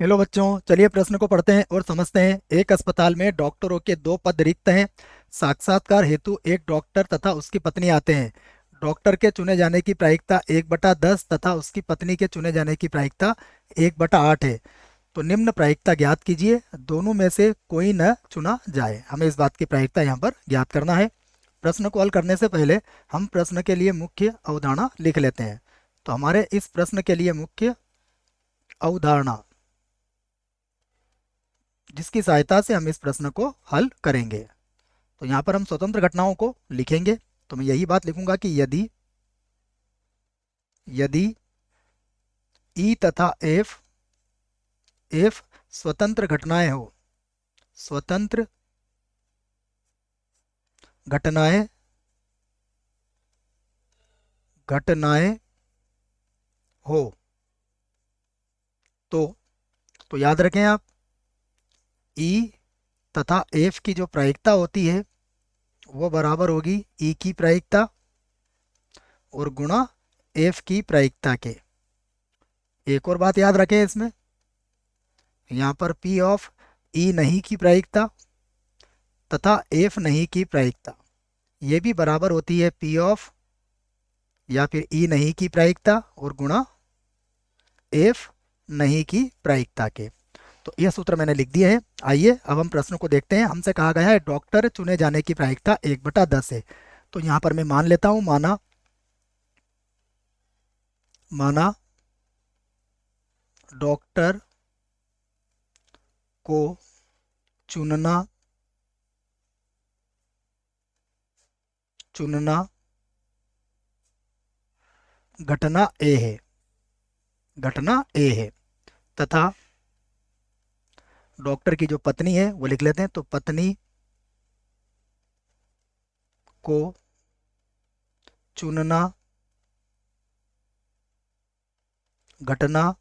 Hello बच्चों, चलिए प्रश्न को पढ़ते हैं और समझते हैं। एक अस्पताल में डॉक्टरों के दो पद रिक्त हैं। साक्षात्कार हेतु एक डॉक्टर तथा उसकी पत्नी आते हैं। डॉक्टर के चुने जाने की प्रायिकता 1/10 तथा उसकी पत्नी के चुने जाने की प्रायिकता 1/8 है। तो निम्न प्रायिकता ज्ञात कीजिए, दोनों में से कोई न चुना जाए। हमें इस बात की प्रायिकता यहाँ पर ज्ञात करना है। प्रश्न को हल करने से पहले हम प्रश्न के लिए मुख्य अवधारणा लिख लेते हैं। तो हमारे इस प्रश्न के लिए मुख्य अवधारणा, जिसकी सहायता से हम इस प्रश्न को हल करेंगे। तो यहाँ पर हम स्वतंत्र घटनाओं को लिखेंगे। तो मैं यही बात लिखूंगा कि यदि यदि ई तथा एफ स्वतंत्र घटनाएं हो, स्वतंत्र घटनाएं घटनाएं हो, तो याद रखें आप, ई तथा एफ की जो प्रायिकता होती है वो बराबर होगी ई की प्रायिकता और गुणा एफ की प्रायिकता के। एक और बात याद रखें इसमें, यहाँ पर पी ऑफ ई नहीं की प्रायिकता तथा एफ नहीं की प्रायिकता ये भी बराबर होती है पी ऑफ या फिर ई नहीं की प्रायिकता और गुणा एफ नहीं की प्रायिकता के। तो यह सूत्र मैंने लिख दिए हैं। आइए अब हम प्रश्न को देखते हैं। हमसे कहा गया है डॉक्टर चुने जाने की प्रायिकता 1/10 है। तो यहाँ पर मैं मान लेता हूँ, माना डॉक्टर को चुनना घटना ए है, तथा डॉक्टर की जो पत्नी है वो लिख लेते हैं। तो पत्नी को चुनना घटना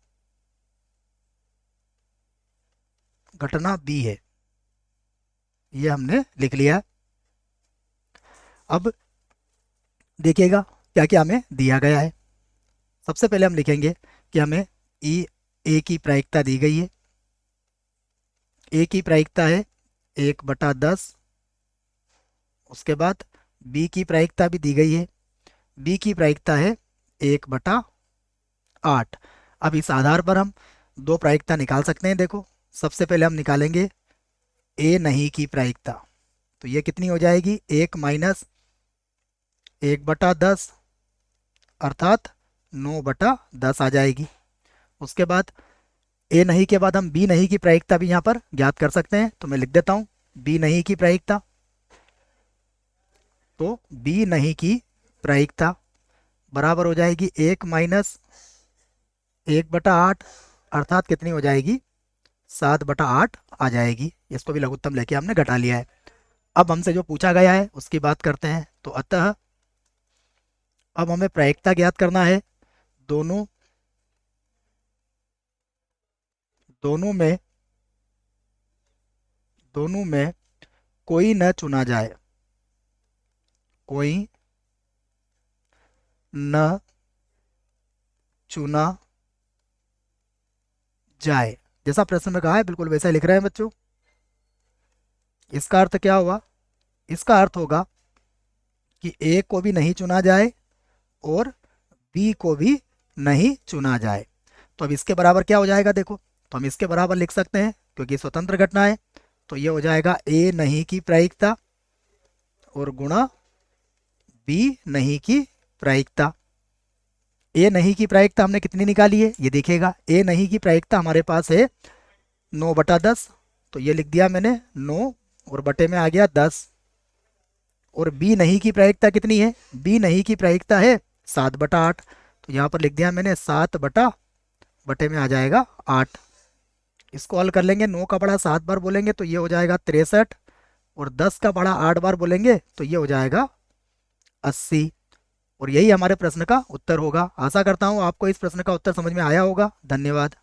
बी है। ये हमने लिख लिया। अब देखिएगा क्या क्या हमें दिया गया है। सबसे पहले हम लिखेंगे कि हमें ई ए की प्रायिकता दी गई है। ए की प्रायिकता है 1/10। उसके बाद बी की प्रायिकता भी दी गई है। बी की प्रायिकता है 1/8। अब इस आधार पर हम दो प्रायिकता निकाल सकते हैं। देखो, सबसे पहले हम निकालेंगे ए नहीं की प्रायिकता। तो ये कितनी हो जाएगी, 1-1/10 अर्थात 9/10 आ जाएगी। उसके बाद ए नहीं के बाद हम बी नहीं की प्रायिकता भी यहाँ पर ज्ञात कर सकते हैं। तो मैं लिख देता हूँ बी नहीं की प्रायिकता। तो बी नहीं की प्रायिकता बराबर हो जाएगी 1-1/8 अर्थात कितनी हो जाएगी, 7/8 आ जाएगी। इसको भी लघुत्तम लेके हमने घटा लिया है। अब हमसे जो पूछा गया है उसकी बात करते हैं। तो अतः अब हमें प्रायिकता ज्ञात करना है। दोनों दोनों में दोनों में कोई न चुना जाए, कोई न चुना जाए। जैसा प्रश्न में कहा है बिल्कुल वैसा ही लिख रहे हैं बच्चों। इसका अर्थ क्या हुआ, इसका अर्थ होगा कि ए को भी नहीं चुना जाए और बी को भी नहीं चुना जाए। तो अब इसके बराबर क्या हो जाएगा, देखो, तो हम इसके बराबर लिख सकते हैं क्योंकि स्वतंत्र घटना है। तो ये हो जाएगा ए नहीं की प्रायिकता और गुणा बी नहीं की प्रायिकता। ए नहीं की प्रायिकता हमने कितनी निकाली है, ये देखिएगा। ए नहीं की प्रायिकता हमारे पास है 9/10। तो ये लिख दिया मैंने 9 और बटे में आ गया 10। और बी नहीं की प्रायिकता कितनी है, बी नहीं की प्रायिकता है 7/8। तो यहाँ पर लिख दिया मैंने 7/बटे में आ जाएगा 8। इसको हल कर लेंगे। 9 का बड़ा 7 बार बोलेंगे तो ये हो जाएगा 63 और 10 का बड़ा 8 बार बोलेंगे तो ये हो जाएगा 80। और यही हमारे प्रश्न का उत्तर होगा। आशा करता हूँ आपको इस प्रश्न का उत्तर समझ में आया होगा। धन्यवाद।